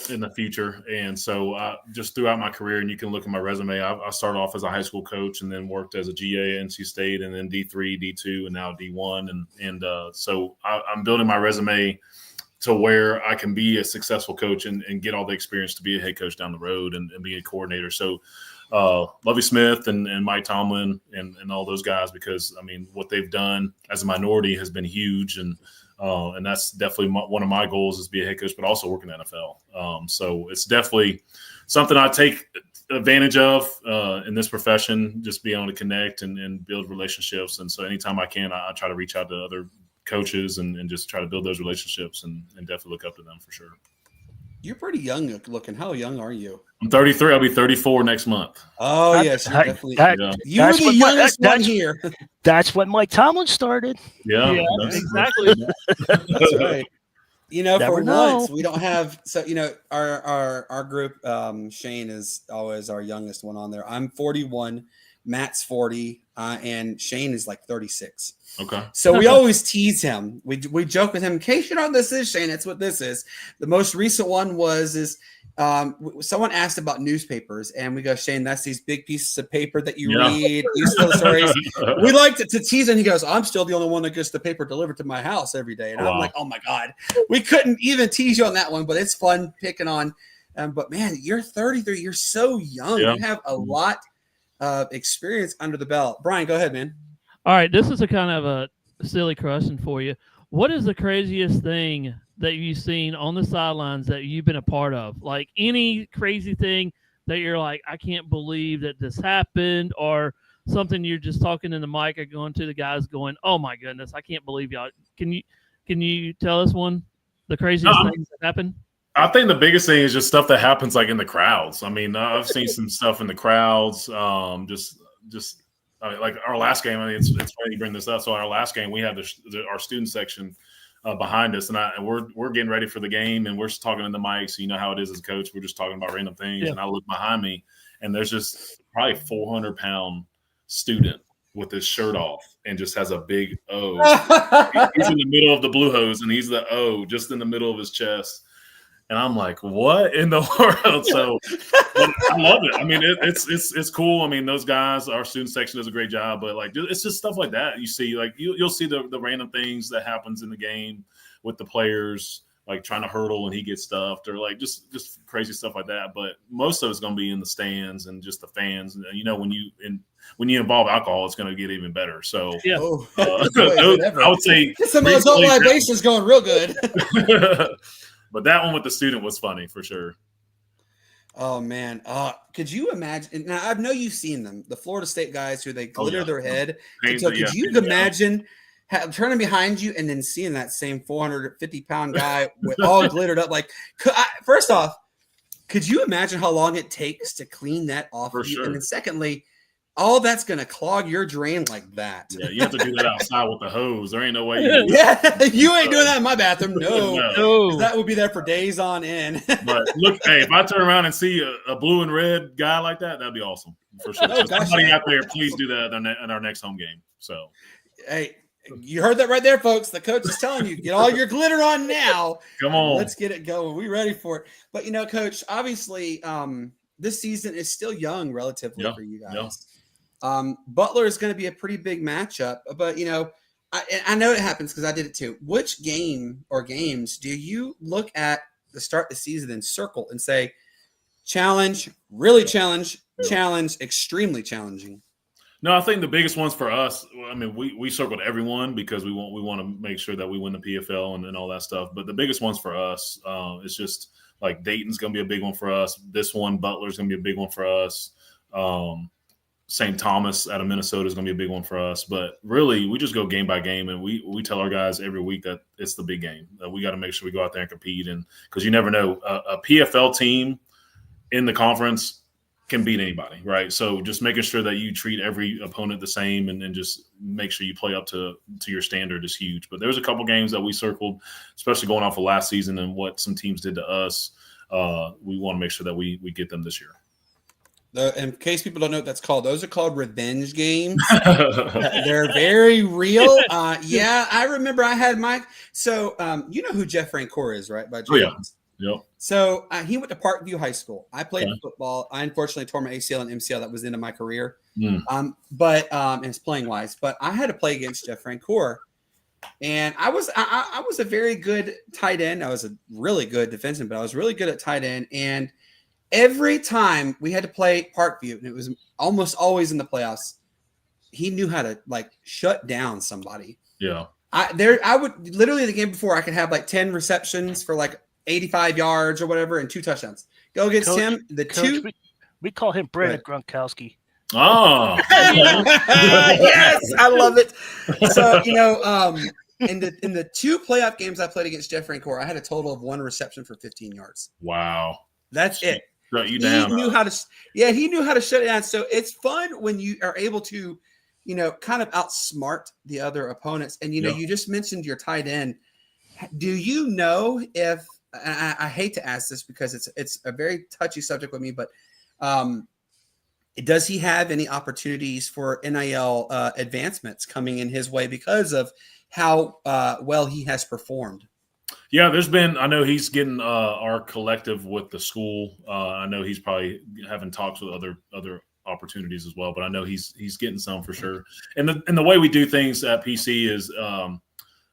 in the future. And so just throughout my career, and you can look at my resume, I started off as a high school coach and then worked as a GA at NC State and then D3, D2, and now D1. And so I'm building my resume to where I can be a successful coach and get all the experience to be a head coach down the road and be a coordinator. So Lovie Smith and Mike Tomlin and all those guys, because, I mean, what they've done as a minority has been huge. And that's definitely one of my goals is be a head coach, but also work in the NFL. So it's definitely something I take advantage of in this profession, just being able to connect and build relationships. And so anytime I can, I try to reach out to other coaches and just try to build those relationships and definitely look up to them for sure. You're pretty young looking. How young are you? I'm 33. I'll be 34 next month. Oh, yes. You're definitely. You're that's the youngest one here. That's when Mike Tomlin started. Yeah, exactly. That's right. Never for know. once, we don't have – so, our group, Shane is always our youngest one on there. I'm 41. Matt's 40. And Shane is like 36. Okay. So we always tease him. We joke with him, in case you know what this is, Shane, that's what this is. The most recent one is Someone asked about newspapers, and we go, Shane, that's these big pieces of paper that you read. You tell the stories. We like to tease, and he goes, I'm still the only one that gets the paper delivered to my house every day. And I'm like, oh my God, we couldn't even tease you on that one, but it's fun picking on. But man, you're 33. You're so young. You have a lot of experience under the belt. Brian, go ahead, man. All right, this is a kind of a silly question for you. What is the craziest thing that you've seen on the sidelines that you've been a part of? Like any crazy thing that you're like, I can't believe that this happened, or something you're just talking in the mic or going to the guys going, oh my goodness, I can't believe y'all. Can you tell us the craziest things that happened? I think the biggest thing is just stuff that happens like in the crowds. I mean, I've seen some stuff in the crowds. Like our last game, I mean, it's funny you bring this up. So our last game, we had our student section behind us, and we're getting ready for the game, and we're just talking in the mic. So you know how it is as a coach. We're just talking about random things, and I look behind me, and there's just probably a 400-pound student with his shirt off and just has a big O. He's in the middle of the blue hose, and he's the O just in the middle of his chest. And I'm like, what in the world? So I love it. I mean, it's cool. I mean, those guys, our student section does a great job, but like, it's just stuff like that. You see, like you'll see the random things that happens in the game with the players, like trying to hurdle and he gets stuffed, or like just crazy stuff like that. But most of it's going to be in the stands and just the fans. And you know, when you involve alcohol, it's going to get even better. So I would say some adult libations going real good. But that one with the student was funny for sure. Oh man, could you imagine? Now I know you've seen them, the Florida State guys who they glitter their head. So could you imagine turning behind you and then seeing that same 450-pound guy with all glittered up? Like, first off, could you imagine how long it takes to clean that off of you? Sure. And then secondly, all that's going to clog your drain like that. Yeah, you have to do that outside with the hose. There ain't no way. You ain't doing that in my bathroom. No. That would be there for days on end. But look, hey, if I turn around and see a blue and red guy like that, that'd be awesome for sure. So somebody out there, please do that in our next home game. So, hey, you heard that right there, folks. The coach is telling you, get all your glitter on now. Come on, let's get it going. We're ready for it. But Coach, obviously, this season is still young relatively for you guys. Yeah. Butler is going to be a pretty big matchup, but I know it happens because I did it too. Which game or games do you look at the start of the season and circle and say, challenge, really challenge, extremely challenging? No, I think the biggest ones for us, I mean, we circled everyone because we want to make sure that we win the PFL and all that stuff. But the biggest ones for us is just like Dayton's going to be a big one for us. This one, Butler's going to be a big one for us. St. Thomas out of Minnesota is going to be a big one for us. But really, we just go game by game, and we tell our guys every week that it's the big game. That we got to make sure we go out there and compete. And because you never know, a PFL team in the conference can beat anybody, right? So just making sure that you treat every opponent the same and then just make sure you play up to your standard is huge. But there's a couple games that we circled, especially going off of last season and what some teams did to us. We want to make sure that we get them this year. In case people don't know what that's called, those are called revenge games. They're very real. I remember I had Mike. So you know who Jeff Francoeur is, right? By Jones. Yep. So he went to Parkview High School. I played football. I unfortunately tore my ACL and MCL. That was the end of my career. But it's playing wise. But I had to play against Jeff Francoeur. And I was a very good tight end. I was a really good defenseman, but I was really good at tight end. And every time we had to play Parkview, and it was almost always in the playoffs, he knew how to shut down somebody. Yeah. I would literally the game before I could have 10 receptions for 85 yards or whatever and 2 touchdowns. Go against him. We call him Brandon Gronkowski. Oh, yes, I love it. So in the 2 playoff games I played against Jeff Francoeur, I had a total of 1 reception for 15 yards. Wow, that's it. Shut you down. He knew how to shut it down. So it's fun when you are able to, kind of outsmart the other opponents. And you just mentioned your tight end. Do you know if I hate to ask this because it's a very touchy subject with me, but does he have any opportunities for NIL advancements coming in his way because of how well he has performed? Yeah, I know he's getting our collective with the school. I know he's probably having talks with other opportunities as well, but I know he's getting some for sure. And the way we do things at PC is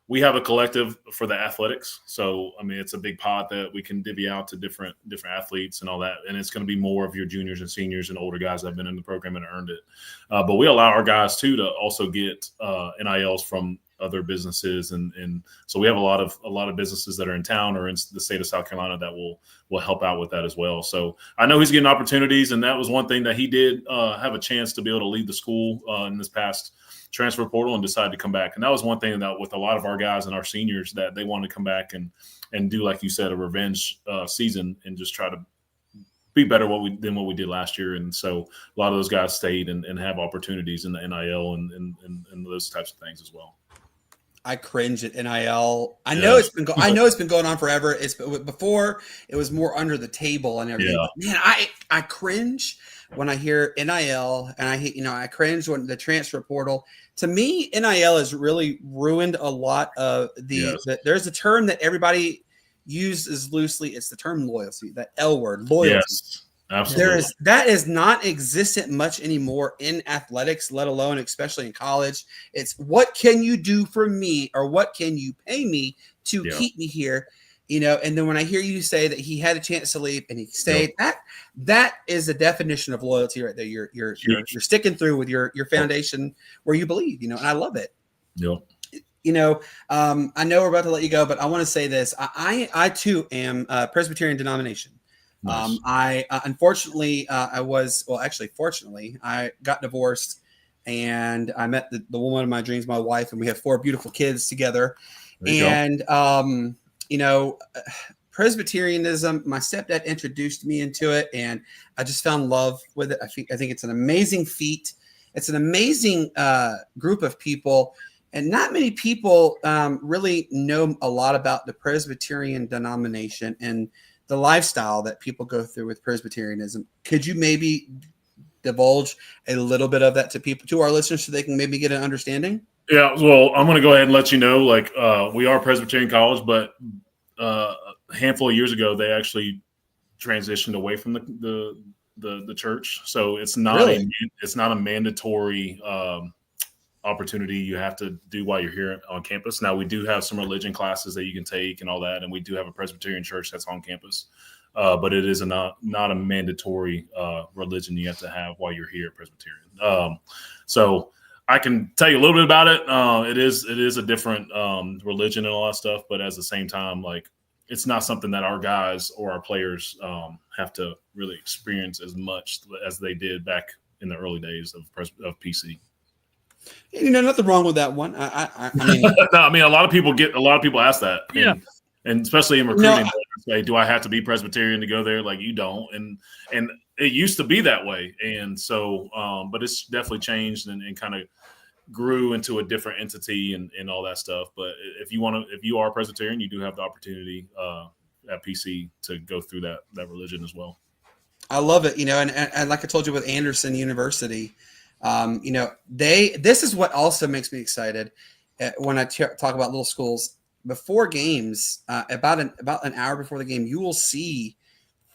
we have a collective for the athletics. So, I mean, it's a big pot that we can divvy out to different athletes and all that. And it's going to be more of your juniors and seniors and older guys that have been in the program and earned it. But we allow our guys too to also get NILs from other businesses. And so we have a lot of businesses that are in town or in the state of South Carolina that will help out with that as well. So I know he's getting opportunities, and that was one thing that he did have a chance to be able to lead the school in this past transfer portal and decided to come back. And that was one thing that with a lot of our guys and our seniors that they wanted to come back and do, like you said, a revenge season and just try to be better than what we did last year. And so a lot of those guys stayed and have opportunities in the NIL and those types of things as well. I cringe at NIL. I know it's been going on forever. Before it was more under the table and everything. Yeah. But man, I cringe when I hear NIL, and I cringe when the transfer portal. To me, NIL has really ruined a lot of there's a term that everybody uses loosely. It's the term loyalty, that L word, loyalty. Yes, absolutely. That is not existent much anymore in athletics, let alone especially in college. It's what can you do for me, or what can you pay me to keep me here? And then when I hear you say that he had a chance to leave and he stayed, that is the definition of loyalty right there. You're sticking through with your foundation where you believe, and I love it. Yep. I know we're about to let you go, but I want to say this. I too am a Presbyterian denomination. Nice. Unfortunately, fortunately, I got divorced and I met the woman of my dreams, my wife, and we have 4 beautiful kids together. And, Presbyterianism, my stepdad introduced me into it, and I just found love with it. I think it's an amazing feat. It's an amazing group of people, and not many people really know a lot about the Presbyterian denomination and the lifestyle that people go through with Presbyterianism. Could you maybe divulge a little bit of that to our listeners so they can maybe get an understanding? Yeah, well, I'm going to go ahead and let you know, we are Presbyterian College, but a handful of years ago, they actually transitioned away from the church. So it's not it's not a mandatory opportunity you have to do while you're here on campus. Now, we do have some religion classes that you can take and all that, and we do have a Presbyterian church that's on campus. But it is not a mandatory religion you have to have while you're here at Presbyterian. So I can tell you a little bit about it. It is a different religion and all that stuff, but at the same time, it's not something that our guys or our players have to really experience as much as they did back in the early days of PC. Nothing wrong with that one. I mean, no, I mean, a lot of people ask that. And especially in recruiting, say, do I have to be Presbyterian to go there? You don't. And it used to be that way. And so, but it's definitely changed and kind of grew into a different entity and all that stuff. But if you are Presbyterian, you do have the opportunity at PC to go through that religion as well. I love it. And like I told you with Anderson University, this is what also makes me excited when I talk about little schools. Before games, about an hour before the game, you will see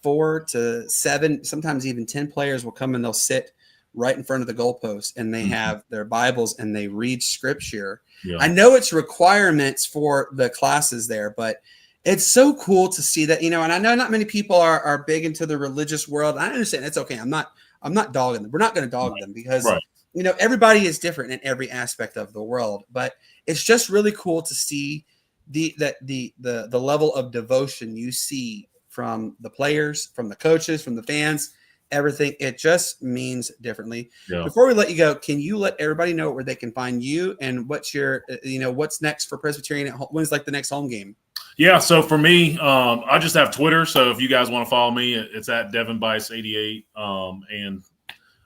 4 to 7, sometimes even 10 players will come and they'll sit right in front of the goalpost, and they have their Bibles and they read scripture. Yeah. I know it's requirements for the classes there, but it's so cool to see that, and I know not many people are big into the religious world. I understand it's okay. I'm not dogging them. We're not going to dog them because, everybody is different in every aspect of the world, but it's just really cool to see the level of devotion you see from the players, from the coaches, from the fans, everything. It just means differently. Yeah. Before we let you go, can you let everybody know where they can find you and what's your, what's next for Presbyterian? When's the next home game? Yeah. So for me, I just have Twitter. So if you guys want to follow me, it's at Devin Brice 88. And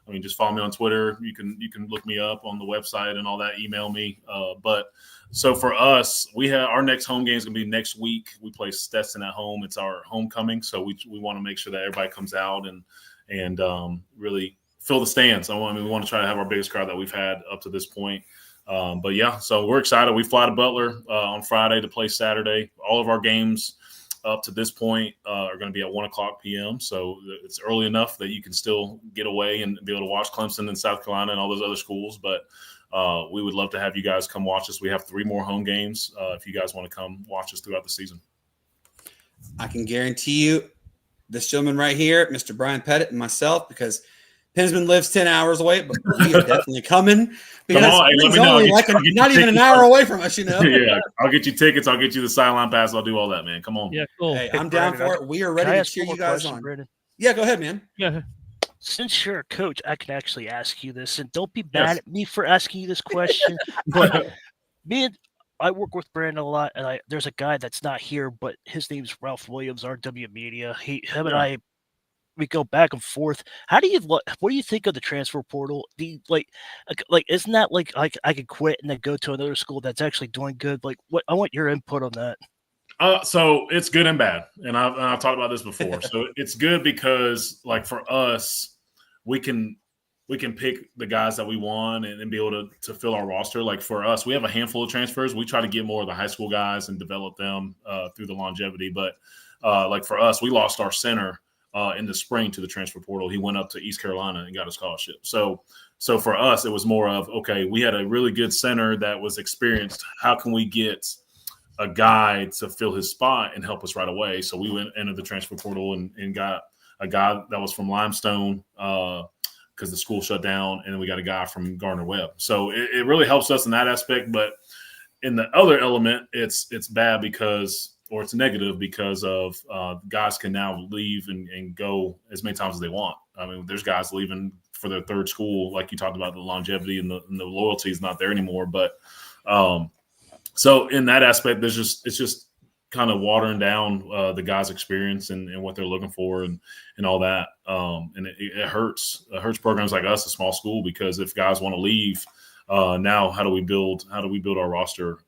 I mean, just follow me on Twitter. You can look me up on the website and all that. Email me. But so for us, we have our next home game is going to be next week. We play Stetson at home. It's our homecoming, so we want to make sure that everybody comes out and really fill the stands. We want to try to have our biggest crowd that we've had up to this point. But yeah, so we're excited. We fly to Butler on Friday to play Saturday. All of our games up to this point are going to be at 1:00 p.m. So it's early enough that you can still get away and be able to watch Clemson and South Carolina and all those other schools. But we would love to have you guys come watch us. We have 3 more home games if you guys want to come watch us throughout the season. I can guarantee you this gentleman right here, Mr. Brian Pettit, and myself, because Pensman lives 10 hours away, but we are definitely coming because it's only like not even an hour away from us, Yeah, I'll get you tickets. I'll get you the sideline pass. I'll do all that, man. Come on. Yeah, cool. Hey, I'm down for it. We are ready to cheer you guys on. Brandon? Yeah, go ahead, man. Yeah. Since you're a coach, I can actually ask you this, and don't be mad at me for asking you this question. But I work with Brandon a lot, and there's a guy that's not here, but his name's Ralph Williams, RW Media. Him and I, we go back and forth. What do you think of the transfer portal? Do you, like isn't that like I could quit and then go to another school that's actually doing good? Like, what I want your input on that. So it's good and bad, and I've talked about this before. So it's good because, like, for us, we can pick the guys that we want and be able to fill our roster. Like, for us, we have a handful of transfers. We try to get more of the high school guys and develop them through the longevity. But like for us, we lost our center in the spring to the transfer portal. He went up to East Carolina and got a scholarship. So for us, it was more of, okay, we had a really good center that was experienced. How can we get a guy to fill his spot and help us right away? So we entered the transfer portal and got a guy that was from Limestone because the school shut down, and then we got a guy from Gardner-Webb. So it really helps us in that aspect. But in the other element, it's bad because – or it's negative because of guys can now leave and go as many times as they want. I mean, there's guys leaving for their third school, like you talked about, the longevity and the loyalty is not there anymore. But so in that aspect, it's just kind of watering down the guys' experience and what they're looking for and all that. And it hurts. It hurts programs like us, a small school, because if guys want to leave, now how do we build our roster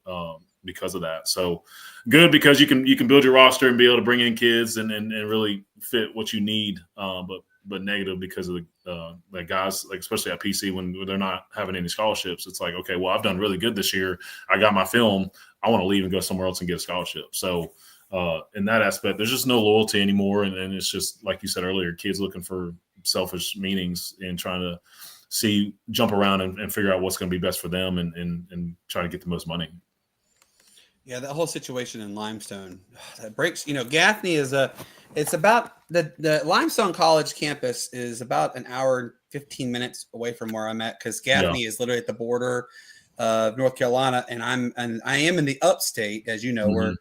because of that? So good, because you can build your roster and be able to bring in kids and really fit what you need. But negative because of the guys, like especially at PC when they're not having any scholarships. It's like, okay, well, I've done really good this year. I got my film. I want to leave and go somewhere else and get a scholarship. So in that aspect, there's just no loyalty anymore. And it's just, like you said earlier, kids looking for selfish meanings and trying to jump around and figure out what's going to be best for them and try to get the most money. Yeah, that whole situation in Limestone, that breaks. Gaffney it's about the Limestone College campus is about an hour and 15 minutes away from where I'm at, because Gaffney is literally at the border of North Carolina, and I am in the upstate, as you know,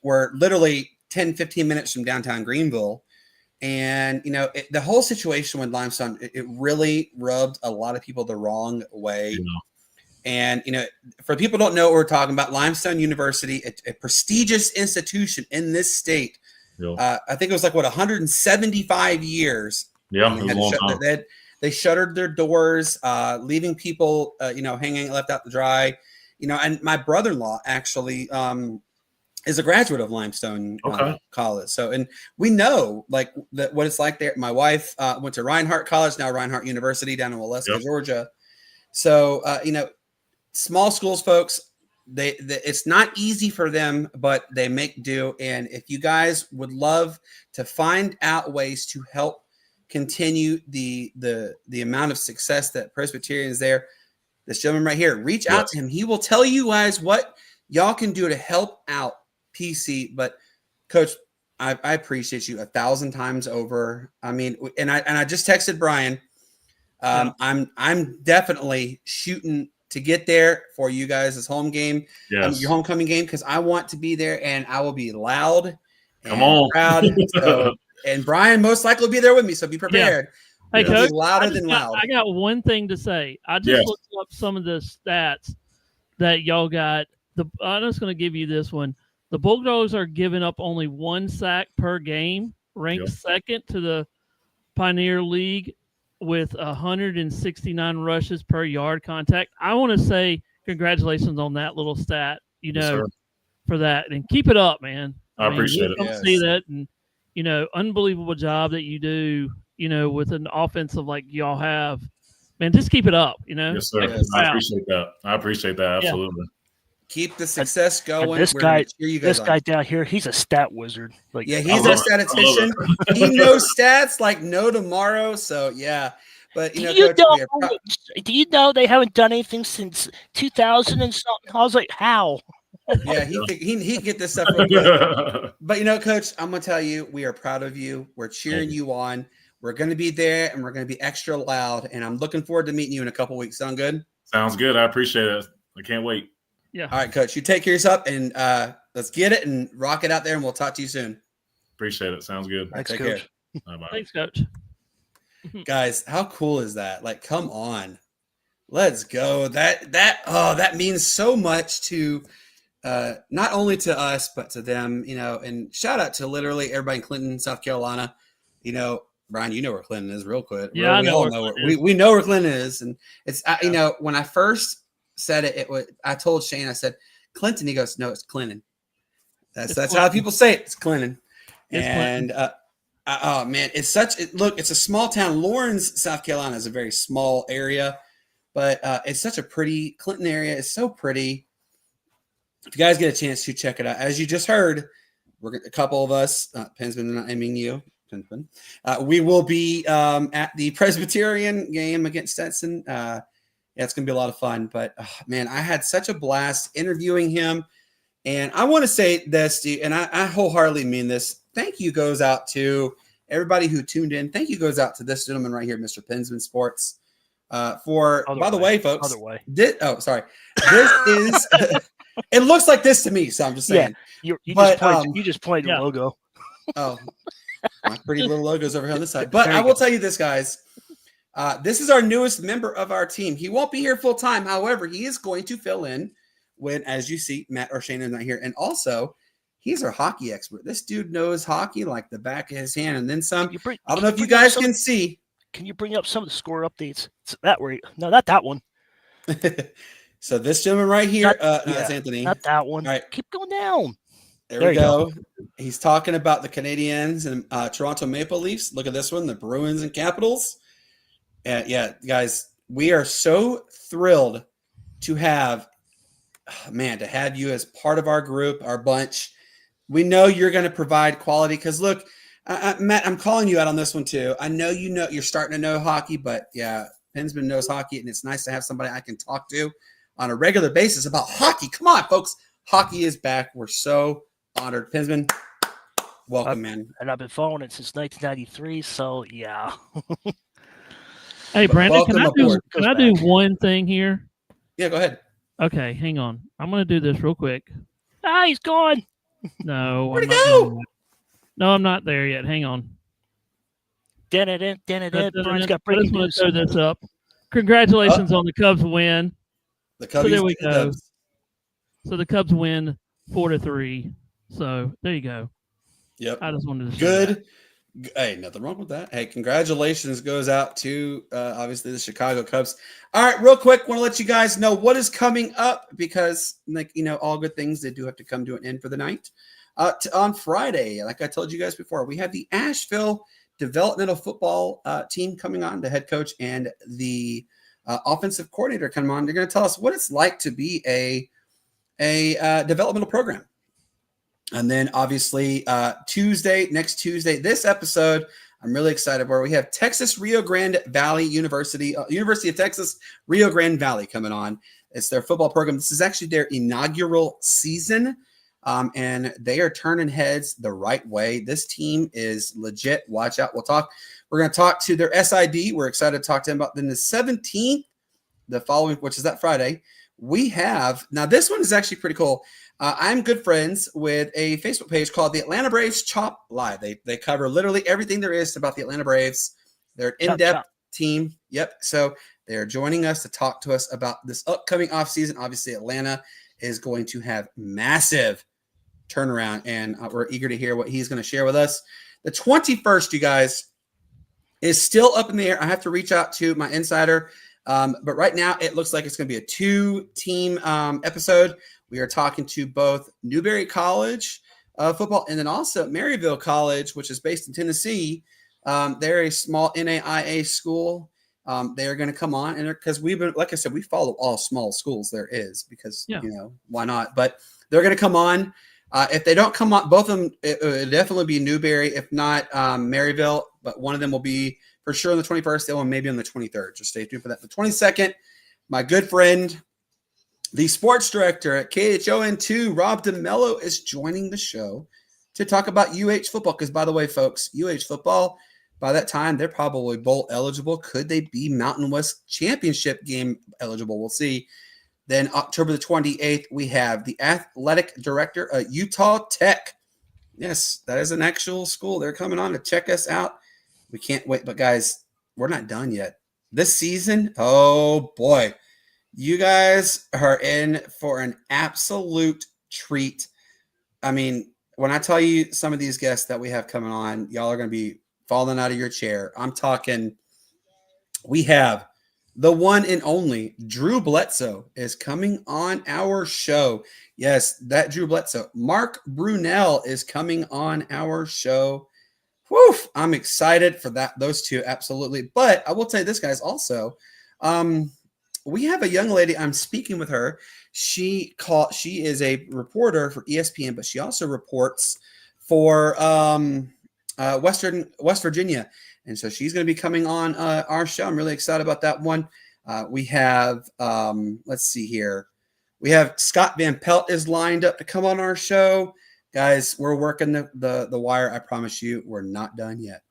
we're literally 10, 15 minutes from downtown Greenville. And, the whole situation with Limestone, it really rubbed a lot of people the wrong way. And, for people who don't know what we're talking about, Limestone University, a prestigious institution in this state. I think it was 175 years. Yeah, it was a long time. They shuttered their doors, leaving people, hanging left out to dry. And my brother-in-law actually is a graduate of Limestone College. So, and we know what it's like there. My wife went to Reinhardt College, now Reinhardt University down in Waleska, Georgia. So, small schools, folks, it's not easy for them, but they make do. And if you guys would love to find out ways to help continue the amount of success that Presbyterian is there, this gentleman right here, reach out to him. He will tell you guys what y'all can do to help out PC. But Coach, I appreciate you 1,000 times over. I mean, and I just texted Brian. I'm definitely shooting to get there for you guys' home game, your homecoming game, because I want to be there, and I will be loud and proud. So, and Brian most likely will be there with me, so be prepared. Hey, Coach, louder than loud. I got one thing to say. I just looked up some of the stats that y'all got. I'm just going to give you this one. The Bulldogs are giving up only 1 sack per game, ranked second to the Pioneer League, with 169 rushes per yard contact. I want to say congratulations on that little stat, for that, and keep it up, man. I appreciate it. Come see that, and unbelievable job that you do, with an offensive like y'all have. man, just keep it up. Yes, sir. Yes. I appreciate that. Absolutely. Keep the success going. And this We're gonna guy, cheer you guys this on. guy down here, he's a stat wizard. Like, Yeah, I he's a love it. statistician. He knows stats like no tomorrow. So yeah, but do Coach, we are do you know they haven't done anything since 2000 and something? I was like, how? yeah, he can get this stuff real good. But Coach, I'm gonna tell you, we are proud of you. We're cheering you on. We're gonna be there, and we're gonna be extra loud. And I'm looking forward to meeting you in a couple weeks. Sound good? Sounds good. I appreciate it. I can't wait. Yeah. All right, Coach. You take care of yourself, and let's get it and rock it out there. And we'll talk to you soon. Appreciate it. Sounds good. Thanks, Take Coach. care. Bye-bye. Thanks, Coach. Guys, how cool is that? Like, come on, let's go. That means so much to not only to us but to them. And shout out to literally everybody in Clinton, South Carolina. Brian, you know where Clinton is, real quick. Yeah, I we know all where know Clinton is. we know where Clinton is, and it's when I first said it was I told Shane, I said Clinton. He goes, no, it's Clinton. That's Clinton. how people say it. It's Clinton. It's And oh man, it's a small town. Lawrence, South Carolina is a very small area, but it's such a pretty Clinton area. It's so pretty. If you guys get a chance to check it out, as you just heard, a couple of us, Pensman, not aiming you, Pensman, we will be at the Presbyterian game against Stetson. Yeah, it's going to be a lot of fun. But, man, I had such a blast interviewing him. And I want to say this, and I wholeheartedly mean this. Thank you goes out to everybody who tuned in. Thank you goes out to this gentleman right here, Mr. Pensman Sportz. By the way, folks. This is – it looks like this to me, so I'm just saying. Yeah, you just pointed the logo. Oh, my pretty little logo's over here on this side. But I will tell you this, guys. This is our newest member of our team. He won't be here full time. However, he is going to fill in when, as you see, Matt or Shane is not here. And also, he's our hockey expert. This dude knows hockey like the back of his hand and then some. I don't know if you guys can see. Can you bring up some of the score updates? No, not that one. So this gentleman right here, that's Anthony. Not that one. All right. Keep going down. There we go. He's talking about the Canadiens and Toronto Maple Leafs. Look at this one, the Bruins and Capitals. Yeah, guys, we are so thrilled to have you as part of our group, our bunch. We know you're going to provide quality because, look, Matt, I'm calling you out on this one too. I know you're starting to know hockey, but yeah, Pensman knows hockey, and it's nice to have somebody I can talk to on a regular basis about hockey. Come on, folks. Hockey is back. We're so honored. Pensman, welcome, man. And I've been following it since 1993, so yeah. Hey, Brandon, can I do one thing here? Yeah, go ahead. Okay, hang on. I'm going to do this real quick. He's gone. No. Where'd he go? No, I'm not there yet. Hang on. Brian's got breaking news. Throw this up. Congratulations on the Cubs win. The Cubs. So there we go. So the Cubs win 4-3. So there you go. Yep. I just wanted to good. Hey, nothing wrong with that. Hey, congratulations goes out to obviously the Chicago Cubs. All right, real quick, want to let you guys know what is coming up because, all good things, they do have to come to an end for the night. On Friday, like I told you guys before, we have the Asheville developmental football team coming on. The head coach and the offensive coordinator come on. They're going to tell us what it's like to be a developmental program. And then obviously next Tuesday, this episode, I'm really excited where we have Texas Rio Grande Valley University of Texas, Rio Grande Valley coming on. It's their football program. This is actually their inaugural season. And they are turning heads the right way. This team is legit. Watch out. We're going to talk to their SID. We're excited to talk to them about then the 17th, the following, which is that Friday. We have, now this one is actually pretty cool. I'm good friends with a Facebook page called the Atlanta Braves Chop Live. They cover literally everything there is about the Atlanta Braves. They're an in-depth team. Yep. So they're joining us to talk to us about this upcoming offseason. Obviously, Atlanta is going to have massive turnaround, and we're eager to hear what he's going to share with us. The 21st, you guys, is still up in the air. I have to reach out to my insider. But right now, it looks like it's going to be a 2-team episode. We are talking to both Newberry College football and then also Maryville College, which is based in Tennessee. They're a small NAIA school. They are going to come on, and because we've been, like I said, we follow all small schools there is because why not? But they're going to come on. If they don't come on, both of them, it would definitely be Newberry. If not, Maryville, but one of them will be for sure on the 21st. The other one maybe on the 23rd. Just stay tuned for that. The 22nd, my good friend, the sports director at KHON2, Rob DeMello, is joining the show to talk about UH football. Because, by the way, folks, UH football, by that time, they're probably bowl eligible. Could they be Mountain West Championship game eligible? We'll see. Then October the 28th, we have the athletic director at Utah Tech. Yes, that is an actual school. They're coming on to check us out. We can't wait. But, guys, we're not done yet. This season, oh, boy. You guys are in for an absolute treat. I mean, when I tell you some of these guests that we have coming on, y'all are going to be falling out of your chair. I'm talking, we have the one and only Drew Bledsoe is coming on our show. Yes, that Drew Bledsoe. Mark Brunell is coming on our show. Whew, I'm excited for that. Those two, absolutely. But I will tell you this, guys, also, we have a young lady. I'm speaking with her. She is a reporter for ESPN, but she also reports for West Virginia. And so she's going to be coming on our show. I'm really excited about that one. We have, let's see here. We have Scott Van Pelt is lined up to come on our show. Guys, we're working the wire. I promise you, we're not done yet.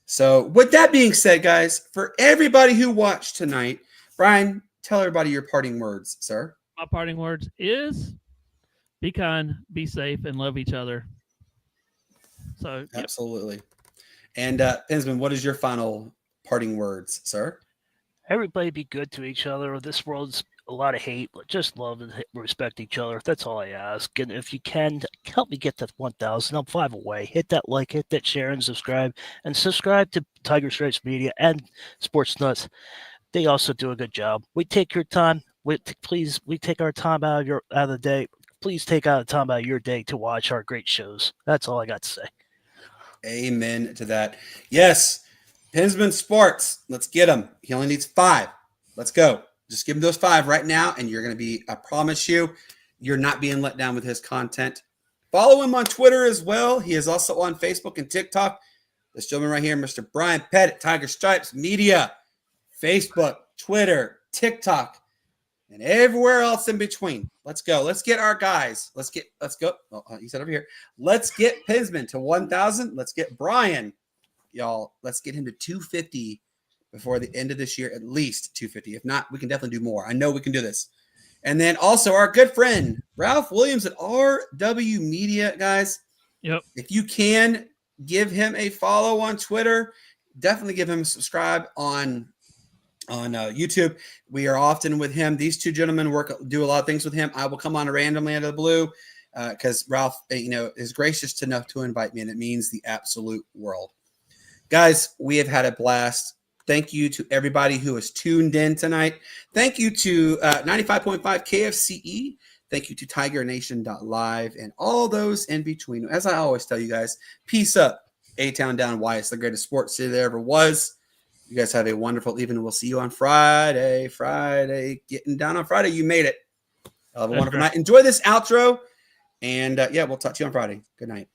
So with that being said, guys, for everybody who watched tonight, Brian, tell everybody your parting words, sir. My parting words is be kind, be safe, and love each other. So absolutely. And Pensman, what is your final parting words, sir? Everybody be good to each other. This world's a lot of hate. Just love and respect each other. That's all I ask. And if you can, help me get that 1,000. I'm 5 away. Hit that like, hit that share, and subscribe. And subscribe to Tiger Stripes Media and Sportz Nutz. They also do a good job. We take your time. We take our time out of the day. Please take out time out of your day to watch our great shows. That's all I got to say. Amen to that. Yes, Pensman Sports. Let's get him. He only needs 5. Let's go. Just give him those 5 right now, and you're going to be, I promise you, you're not being let down with his content. Follow him on Twitter as well. He is also on Facebook and TikTok. This gentleman right here, Mr. Brian Pettit, Tiger Stripes Media, Facebook, Twitter, TikTok, and everywhere else in between. Let's go. Let's get our guys. Let's go. Oh, he said over here. Let's get Pensman to 1,000. Let's get Brian, y'all. Let's get him to 250 before the end of this year, at least 250. If not, we can definitely do more. I know we can do this. And then also our good friend, Ralph Williams at RW Media, guys. Yep. If you can give him a follow on Twitter, definitely give him a subscribe on YouTube. We are often with him. These two gentlemen do a lot of things with him. I will come on randomly out of the blue because Ralph, is gracious enough to invite me, and it means the absolute world. Guys, we have had a blast. Thank you to everybody who has tuned in tonight. Thank you to 95.5 KFCE. Thank you to TigerNation.live and all those in between. As I always tell you guys, peace up. A-Town down Why. It's the greatest sports city there ever was. You guys have a wonderful evening. We'll see you on Friday. Getting down on Friday. You made it. Have a wonderful night. Enjoy this outro. And, we'll talk to you on Friday. Good night.